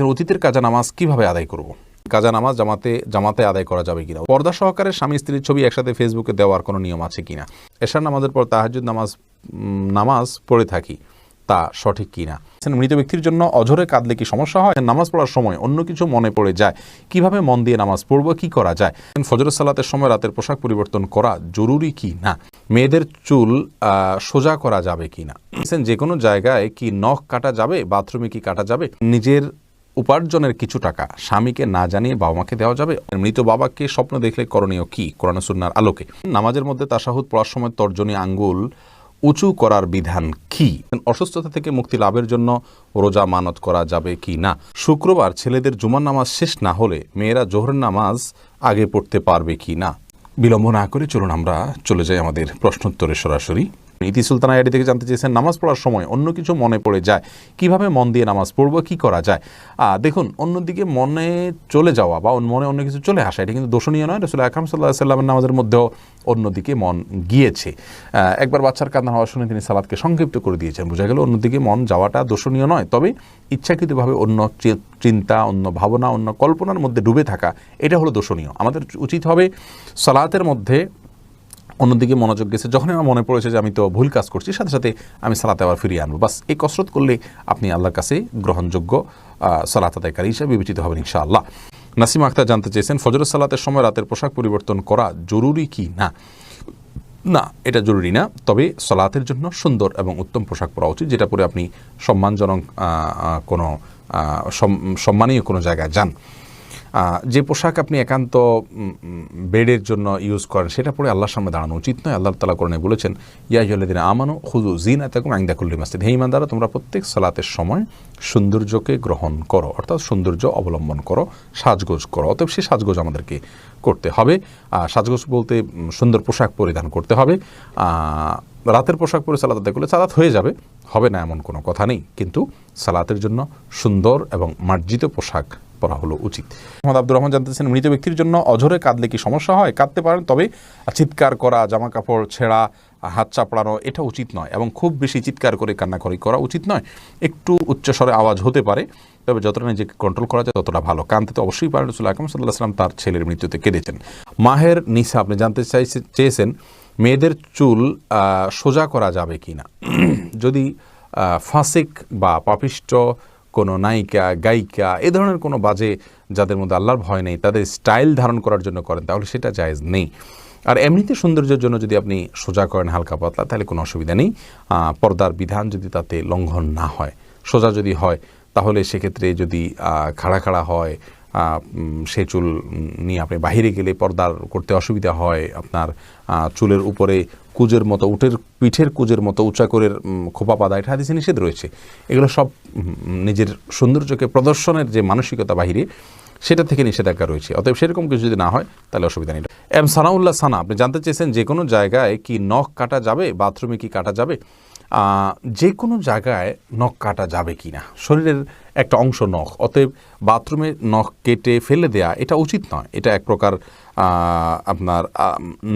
চান অতীতের কাজা নামাজ কিভাবে আদায় করব। কাজা নামাজ জামাতে আদায় করা যাবে কিনা, পর্দা সহকারে স্বামী স্ত্রীর ছবি একসাথে ফেসবুকে দেওয়ার কোনো নিয়ম আছে কিনা, এশার নামাজের পর তাহাজ্জুদ নামাজ পড়ে থাকি তা সঠিক কিনা, মৃত ব্যক্তির জন্য অঝরে কাঁদলে কি সমস্যা হয়, নামাজ পড়ার সময় অন্য কিছু মনে পড়ে যায়, কিভাবে মন দিয়ে নামাজ পড়ব, কি করা যায়, ফজরের সালাতের সময় রাতের পোশাক পরিবর্তন করা জরুরি কি না, মেয়েদের চুল সোজা করা যাবে কি না, যে কোনো জায়গায় কি নখ কাটা যাবে, বাথরুমে কি কাটা যাবে, নিজের উপার্জনের কিছু টাকা স্বামীকে না জানিয়ে বাবা মাকে দেওয়া যাবে, মৃত বাবাকে স্বপ্ন দেখলে করণীয় কি কোরআন সুন্নাহর আলোকে, নামাজের মধ্যে তাশাহুদ পড়ার সময় তর্জনী আঙ্গুল উঁচু করার বিধান কি, অসুস্থতা থেকে মুক্তি লাভের জন্য রোজা মানত করা যাবে কি না, শুক্রবার ছেলেদের জুমার নামাজ শেষ না হলে মেয়েরা জোহরের নামাজ আগে পড়তে পারবে কি না। বিলম্ব না করে চলুন আমরা চলে যাই আমাদের প্রশ্নোত্তরে সরাসরি। ইতি সুলতানা আইডি থেকে জানতে চেয়েছেন নামাজ পড়ার সময় অন্য কিছু মনে পড়ে যায়, কিভাবে মন দিয়ে নামাজ পড়ব, কি করা যায়। দেখুন, অন্যদিকে মনে চলে যাওয়া বা মনে অন্য কিছু চলে আসা এটা কিন্তু দোষণীয় নয়। রাসূল আকরাম সাল্লাল্লাহু আলাইহি ওয়াসাল্লামের নামাজের মধ্যেও অন্যদিকে মন গিয়েছে। একবার বাচ্চার কান্না হওয়া শুনে তিনি সালাতকে সংক্ষিপ্ত করে দিয়েছেন, বোঝা গেল অন্যদিকে মন যাওয়াটা দোষণীয় নয়। তবে ইচ্ছাকৃতভাবে অন্য চিন্তা, অন্য ভাবনা, অন্য কল্পনার মধ্যে ডুবে থাকা এটা হলো দোষণীয়। আমাদের উচিত হবে সালাতের মধ্যে অন্যদিকে মনোযোগ গেছে, যখন আমার মনে পড়েছে যে আমি তো ভুল কাজ করছি, সাথে সাথে আমি সালাতে আবার ফিরিয়ে আনবো। বাস এই কসরত করলে আপনি আল্লাহর কাছে গ্রহণযোগ্য সালাত আদায়কারী হিসেবে বিবেচিত হবেন ইনশাআল্লাহ। নাসিমা আক্তার জানতে চেয়েছেন ফজরের সালাতের সময় রাতের পোশাক পরিবর্তন করা জরুরি কি না। না, এটা জরুরি না, তবে সালাতের জন্য সুন্দর এবং উত্তম পোশাক পরা উচিত, যেটা পরে আপনি সম্মানজনক কোনো সম্মানীয় কোনো জায়গায় যান। যে পোশাক আপনি একান্ত বেডের জন্য ইউজ করেন সেটা পরে আল্লাহর সামনে দাঁড়ানো উচিত নয়। আল্লাহ তাআলা কোরআনে বলেছেন, ইয়া আইয়ুহাল্লাযীনা আমানু খুযু যিনাতাকুম ইনদা কুল্লি মাসজিদ, হে ঈমানদাররা তোমরা প্রত্যেক সালাতের সময় সৌন্দর্যকে গ্রহণ করো, অর্থাৎ সৌন্দর্য অবলম্বন করো, সাজগোজ করো। অতএব সেই সাজগোজ আমাদেরকে করতে হবে। সাজগোজ বলতে সুন্দর পোশাক পরিধান করতে হবে। রাতের পোশাক পরে সালাত আদায় করলে সালাত হয়ে যাবে, হবে না এমন কোনো কথা নেই, কিন্তু সালাতের জন্য সুন্দর এবং মার্জিত পোশাক পরা হলো উচিত। মোহাম্মদ আব্দুর রহমান জানতেছেন মৃত ব্যক্তির জন্য অঝরে কাঁদলে কি সমস্যা হয়। কাঁদতে পারেন, তবে চিৎকার করা, জামা কাপড় ছেঁড়া, হাত চাপড়ানো এটা উচিত নয়, এবং খুব বেশি চিৎকার করে কান্নাকারি করা উচিত নয়। একটু উচ্চস্বরে আওয়াজ হতে পারে, তবে যতটা নিজেকে কন্ট্রোল করা যায় ততটা ভালো। কাঁদতে তো অবশ্যই পারেন। রাসূল আকরাম সাল্লাল্লাহু আলাইহি ওয়াসাল্লাম তার ছেলের মৃত্যুতে কেঁদেছেন। মাহের নিসা আপনি জানতে চেয়েছেন মেয়েদের চুল সোজা করা যাবে কি না। যদি ফাসিক বা পাপিষ্ট কোনো নায়িকা, গায়িকা, এ ধরনের কোনো বাজে, যাদের মধ্যে আল্লাহর ভয় নেই, তাদের স্টাইল ধারণ করার জন্য করেন, তাহলে সেটা জায়েজ নেই। আর এমনিতে সৌন্দর্যের জন্য যদি আপনি সোজা করেন হালকা পাতলা, তাহলে কোনো অসুবিধা নেই। পর্দার বিধান যদি তাতে লঙ্ঘন না হয়, সোজা যদি হয়, তাহলে সেক্ষেত্রে যদি খাড়া খাড়া হয়, সে চুল নিয়ে আপনি বাহিরে গেলে পর্দার করতে অসুবিধা হয়, আপনার চুলের উপরে কুজের মতো, পিঠের কুজের মতো উঁচা করে খোপা পাদা, এটা হাদিসে নিষেধ রয়েছে। এগুলো সব নিজের সৌন্দর্যকে প্রদর্শনের যে মানসিকতা বাহিরে, সেটা থেকে নিষেধাজ্ঞা রয়েছে। অতএব সেরকম কিছু যদি না হয় তাহলে অসুবিধা নেই। এম সানাউল্লাহ সানা আপনি জানতে চেয়েছেন যে কোনো জায়গায় কি নখ কাটা যাবে, বাথরুমে কি কাটা যাবে। যে কোনো জায়গায় নখ কাটা যাবে কি না, শরীরের একটা অংশ নখ, অতএব বাথরুমে নখ কেটে ফেলে দেয়া এটা উচিত নয়। এটা এক প্রকার আপনার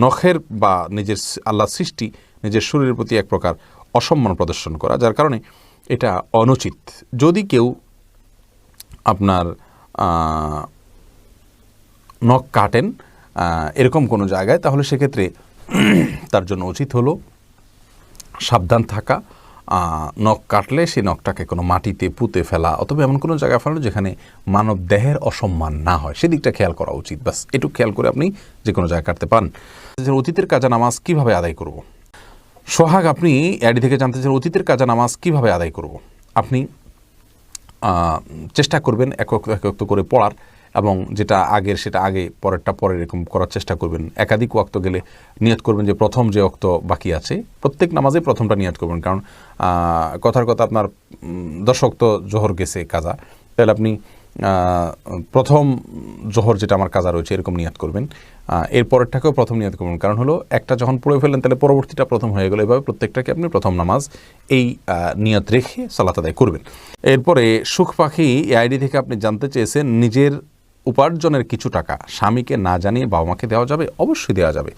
নখের বা নিজের আল্লাহ সৃষ্টি, নিজের শরীরের প্রতি এক প্রকার অসম্মান প্রদর্শন করা, যার কারণে এটা অনুচিত। যদি কেউ আপনার নখ কাটেন এরকম কোনো জায়গায়, তাহলে সেক্ষেত্রে তার জন্য উচিত হলো সাবধান থাকা। নখ কাটলে সেই নখটাকে কোনো মাটিতে পুঁতে ফেলা, অথবা এমন কোনো জায়গায় ফেলানো যেখানে মানব দেহের অসম্মান না হয়, সেদিকটা খেয়াল করা উচিত। বাস এটুকু খেয়াল করে আপনি যে কোনো জায়গায় কাটতে পারেন। অতীতের কাজা নামাজ কিভাবে আদায় করব। সোহাগ আপনি অ্যাডি থেকে জানতে চান অতীতের কাজা নামাজ কিভাবে আদায় করব। আপনি চেষ্টা করবেন এক ওয়াক্ত করে পড়ার, এবং যেটা আগের সেটা আগে, পরেরটা পরে, এরকম করার চেষ্টা করবেন। একাধিক ওয়াক্ত গেলে নিয়ত করবেন যে প্রথম যে ওয়াক্ত বাকি আছে প্রত্যেক নামাজে প্রথমটা নিয়ত করবেন, কারণ কথার কথা আপনার 10 ওয়াক্ত জোহর গেছে কাজা, তাহলে আপনি প্রথম জোহর যেটা আমার কাজা রয়েছে এরকম নিয়ত করবেন। এর পরেরটাকেও প্রথম নিয়ত করবেন, কারণ হলো একটা যখন পড়ে ফেললেন তাহলে পরবর্তীটা প্রথম হয়ে গেল। এভাবে প্রত্যেকটাকে আপনি প্রথম নামাজ এই নিয়ত রেখে সালাত আদায় করবেন। এরপরে সুখ পাখি এই আইডি থেকে আপনি জানতে চেয়েছেন নিজের উপার্জনের কিছু টাকা স্বামীকে না জানিয়ে বাবা মাকে দেওয়া যাবে। অবশ্যই দেওয়া যাবে।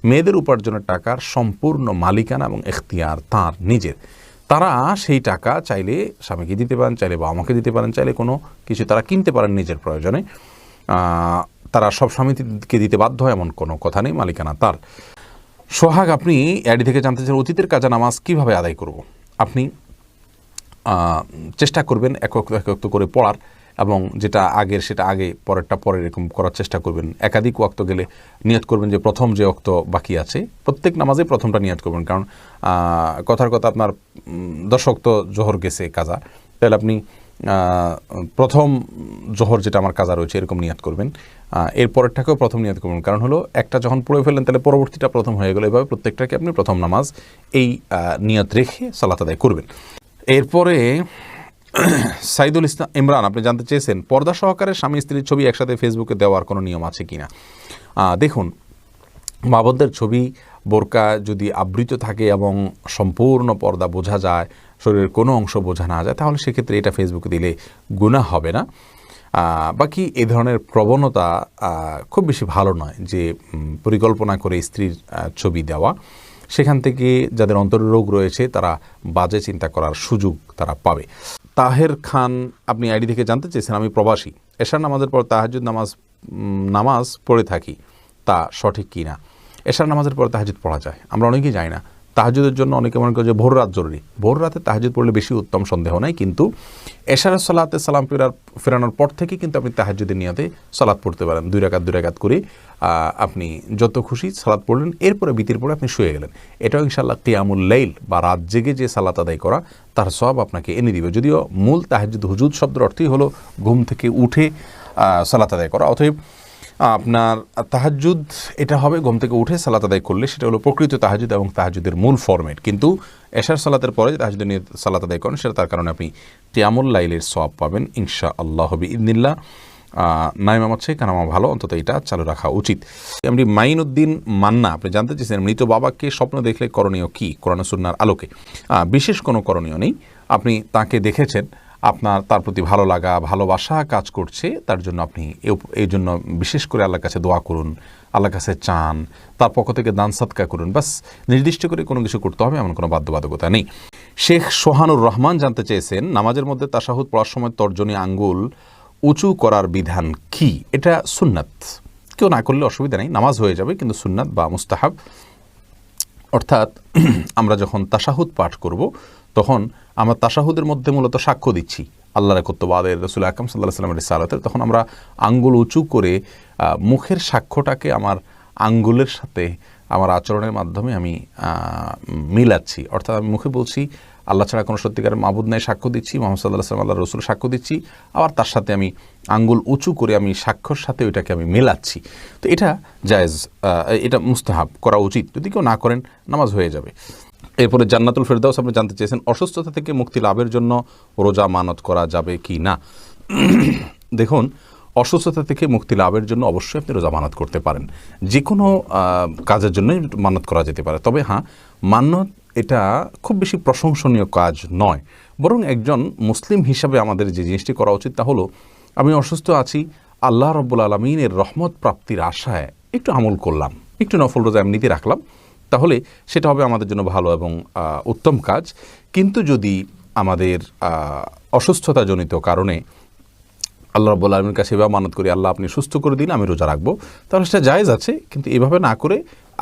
মেয়েদের উপার্জনের টাকার সম্পূর্ণ মালিকানা এবং এখতিয়ার তাঁর নিজের। তারা সেই টাকা চাইলে স্বামীকে দিতে পারেন, চাইলে বাবা মাকে দিতে পারেন, চাইলে কোনো কিছু তারা কিনতে পারেন নিজের প্রয়োজনে। তারা সব স্বামীকে দিতে বাধ্য হয় এমন কোনো কথা নেই, মালিকানা তার। সোহাগ, আপনি অ্যাডি থেকে জানতে চান অতীতের কাজা নামাজ কিভাবে আদায় করব। আপনি চেষ্টা করবেন এক ওয়াক্ত করে পড়ার, এবং যেটা আগের সেটা আগে, পরেরটা পরে, এরকম করার চেষ্টা করবেন। একাধিক ওয়াক্ত গেলে নিয়ত করবেন যে প্রথম যে ওয়াক্ত বাকি আছে প্রত্যেক নামাজে প্রথমটা নিয়ত করবেন, কারণ কথার কথা আপনার 10 ওয়াক্ত জোহর গেছে কাজা, তাহলে আপনি প্রথম জোহর যেটা আমার কাজা রয়েছে এরকম নিয়ত করবেন। এর পরেরটাকেও প্রথম নিয়ত করবেন, কারণ হলো একটা যখন পড়ে ফেললেন তাহলে পরবর্তীটা প্রথম হয়ে গেল। এভাবে প্রত্যেকটাকে আপনি প্রথম নামাজ এই নিয়ত রেখে সালাত আদায় করবেন। এরপরে সাইদুল ইসলাম ইমরান, আপনি জানতে চেয়েছেন পর্দা সহকারে স্বামী স্ত্রীর ছবি একসাথে ফেসবুকে দেওয়ার কোনো নিয়ম আছে কিনা। দেখুন, মা বোনদের ছবি বোরকা যদি আবৃত থাকে এবং সম্পূর্ণ পর্দা বোঝা যায়, শরীরের কোনো অংশ বোঝা না যায়, তাহলে সেক্ষেত্রে এটা ফেসবুকে দিলে গুনাহ হবে না। বাকি এ ধরনের প্রবণতা খুব বেশি ভালো নয়, যে পরিকল্পনা করে স্ত্রীর ছবি দেওয়া। সেখান থেকে যাদের অন্তরের রোগ রয়েছে তারা বাজে চিন্তা করার সুযোগ তারা পাবে। তাহের খান, আপনি আইডি থেকে জানতে চেয়েছেন আমি প্রবাসী, এশার নামাজের পর তাহাজ্জুদ নামাজ পড়ে থাকি, তা সঠিক কি না। এশার নামাজের পর তাহাজ্জুদ পড়া যায়, আমরা অনেকেই যাই না। তাহাজ্জুদের জন্য অনেকে মনে করে যে ভোর রাত জরুরি, ভোর রাতে তাহাজ্জুদ পড়লে বেশি উত্তম, সন্দেহ নাই, কিন্তু এশারের সালাতে সালাম ফেরানোর পর থেকে কিন্তু আপনি তাহাজ্জুদের নিয়তে সালাত পড়তে পারেন। 2 রাকাত করে আপনি যত খুশি সালাত পড়লেন, এরপরে বিতির পরে আপনি শুয়ে গেলেন। এটাও ইনশাআল্লাহ কিয়ামুল লাইল বা রাত জেগে যে সালাত আদায় করা তার সওয়াব আপনাকে এনে দিবে। যদিও মূল তাহাজ্জুদ হুজুদ শব্দের অর্থই হলো ঘুম থেকে উঠে সালাত আদায় করা, অতএব আপনার তাহাজ্জুদ এটা হবে ঘুম থেকে উঠে সালাত আদায় করলে, সেটা হলো প্রকৃত তাহাজ্জুদ এবং তাহাজ্জুদের মূল ফরম্যাট। কিন্তু এশার সালাতের পরে যে তাহাজ্জুদের নিয়ে সালাত আদায় করেন, সেটা তার কারণে আপনি কিয়ামুল লাইলের সওয়াব পাবেন ইনশাআল্লাহ বিইذনিল্লাহ। নাইম আমার চেয়ে কারণ আমার ভালো, অন্তত এটা চালু রাখা উচিত। এমনি মাইনুদ্দিন মান্না, আপনি জানতে চেয়েছেন মৃত বাবাকে স্বপ্ন দেখলে করণীয় কি কোরআন ও সুন্নাহর আলোকে। বিশেষ কোনো করণীয় নেই। আপনি তাকে দেখেছেন, আপনার তার প্রতি ভালো লাগা ভালোবাসা কাজ করছে, তার জন্য আপনি এই জন্য বিশেষ করে আল্লাহর কাছে দোয়া করুন, আল্লাহর কাছে চান, তার পক্ষ থেকে দান সাদকা করুন। বাস, নির্দিষ্ট করে কোনো কিছু করতে হবে এমন কোনো বাধ্যবাধকতা নেই। শেখ সোহানুর রহমান জানতে চেয়েছেন নামাজের মধ্যে তাশাহুদ পড়ার সময় তর্জনী আঙ্গুল উঁচু করার বিধান কি। এটা সুন্নাত, কেউ না করলে অসুবিধা নেই, নামাজ হয়ে যাবে, কিন্তু সুন্নাত বা মুস্তাহাব। অর্থাৎ আমরা যখন তাশাহুদ পাঠ করব তখন আমরা তাশাহুদের মধ্যে মূলত সাক্ষ্য দিচ্ছি আল্লাহর একত্ববাদের, রাসূল আকরাম সাল্লাল্লাহু আলাইহি ওয়াসাল্লামের রিসালাতের, তখন আমরা আঙ্গুল উঁচু করে মুখের সাক্ষ্যটাকে আমার আঙ্গুলের সাথে আমার আচরণের মাধ্যমে আমি মিলাচ্ছি। অর্থাৎ আমি মুখে বলছি আল্লাহ ছাড়া কোনো সত্যিকারের মাবুদ নাই, সাক্ষ্য দিচ্ছি, মুহাম্মদ সাল্লাল্লাহু আলাইহি ওয়াসাল্লাম আল্লাহর রাসূল সাক্ষ্য দিচ্ছি, আবার তার সাথে আমি আঙ্গুল উঁচু করে আমি সাক্ষ্যর সাথে ওইটাকে আমি মেলাচ্ছি। তো এটা জায়েজ, এটা মুস্তাহাব, করা উচিত। যদি কেউ না করেন নামাজ হয়ে যাবে। এরপরে জান্নাতুল ফেরদাউস, আপনি জানতে চেয়েছেন অসুস্থতা থেকে মুক্তি লাভের জন্য রোজা মানত করা যাবে কি না। দেখুন, অসুস্থতা থেকে মুক্তি লাভের জন্য অবশ্যই আপনি রোজা মানত করতে পারেন, যে কোনো কাজের জন্যই মানত করা যেতে পারে। তবে হ্যাঁ, মানত এটা খুব বেশি প্রশংসনীয় কাজ নয়, বরং একজন মুসলিম হিসাবে আমাদের যে জিনিসটি করা উচিত তা হলো, আমি অসুস্থ আছি, আল্লাহ রাব্বুল আলামিনের রহমত প্রাপ্তির আশায় একটু আমল করলাম, একটু নফল রোজা এমনিতে রাখলাম, তাহলে সেটা হবে আমাদের জন্য ভালো এবং উত্তম কাজ। কিন্তু যদি আমাদের অসুস্থতাজনিত কারণে আল্লাহ রাব্বুল আলামিনের কাছে এভাবে মানত করি, আল্লাহ আপনি সুস্থ করে দিন, আমি রোজা রাখবো, তাহলে সেটা জায়েজ আছে, কিন্তু এভাবে না করে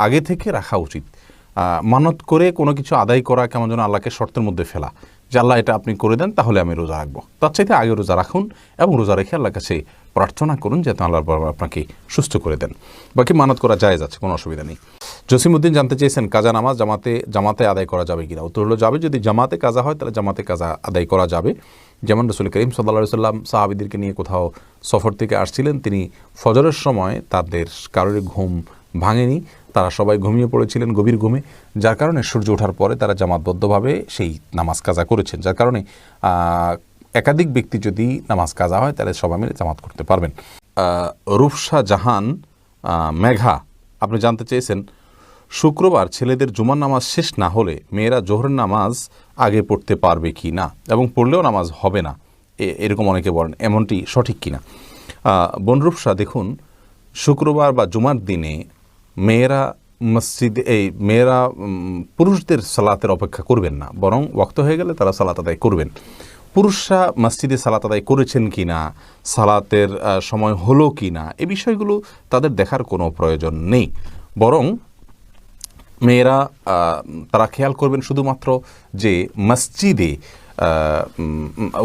আগে থেকে রাখা উচিত। মানত করে কোনো কিছু আদায় করা কেমন যেন আল্লাহকে শর্তের মধ্যে ফেলা, যে আল্লাহ এটা আপনি করে দেন তাহলে আমি রোজা রাখবো। তার চাইতে আগে রোজা রাখুন এবং রোজা রেখে আল্লাহর কাছে প্রার্থনা করুন যাতে আল্লাহ আপনাকে সুস্থ করে দেন। বাকি মানত করা জায়েজ আছে, কোনো অসুবিধা নেই। জসিমউদ্দিন জানতে চেয়েছেন কাজা নামাজ জামাতে আদায় করা যাবে কিনা। উত্তর হলো যাবে। যদি জামাতে কাজা হয় তাহলে জামাতে কাজা আদায় করা যাবে। যেমন রাসূল করিম সাল্লাল্লাহু আলাইহি ওয়াসাল্লাম সাহাবীদেরকে নিয়ে কোথাও সফর থেকে আসছিলেন, তিনি ফজরের সময় তাদের কারোর ঘুম ভাঙেনি, তারা সবাই ঘুমিয়ে পড়েছিলেন গভীর ঘুমে, যার কারণে সূর্য ওঠার পরে তারা জামাতবদ্ধভাবে সেই নামাজ কাজা করেছেন। যার কারণে একাধিক ব্যক্তি যদি নামাজ কাজা হয় তাহলে সবাই মিলে জামাত করতে পারবেন। রূপসা জাহান মেঘা, আপনি জানতে চেয়েছেন শুক্রবার ছেলেদের জুমার নামাজ শেষ না হলে মেয়েরা জোহরের নামাজ আগে পড়তে পারবে কি না, এবং পড়লেও নামাজ হবে না, এরকম অনেকে বলেন, এমনটি সঠিক কিনা। বনরূপসা, দেখুন, শুক্রবার বা জুমার দিনে মেয়েরা মসজিদে এই মেয়েরা পুরুষদের সালাতের অপেক্ষা করবেন না, বরং ওয়াক্ত হয়ে গেলে তারা সালাত আদায় করবেন। পুরুষরা মসজিদে সালাত আদায় করেছেন কি না, সালাতের সময় হলো কি না, এই বিষয়গুলো তাদের দেখার কোনো প্রয়োজন নেই, বরং মেয়েরা তারা খেয়াল করবেন শুধুমাত্র যে মসজিদে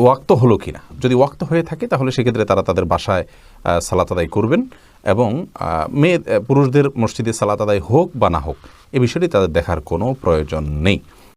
ওয়াক্ত হলো কিনা। যদি ওয়াক্ত হয়ে থাকে তাহলে সেক্ষেত্রে তারা তাদের বাসায় সালাত আদায় করবেন, এবং পুরুষদের মসজিদে সালাত আদায় হোক বা না হোক এ বিষয়টি তাদের দেখার কোনো প্রয়োজন নেই।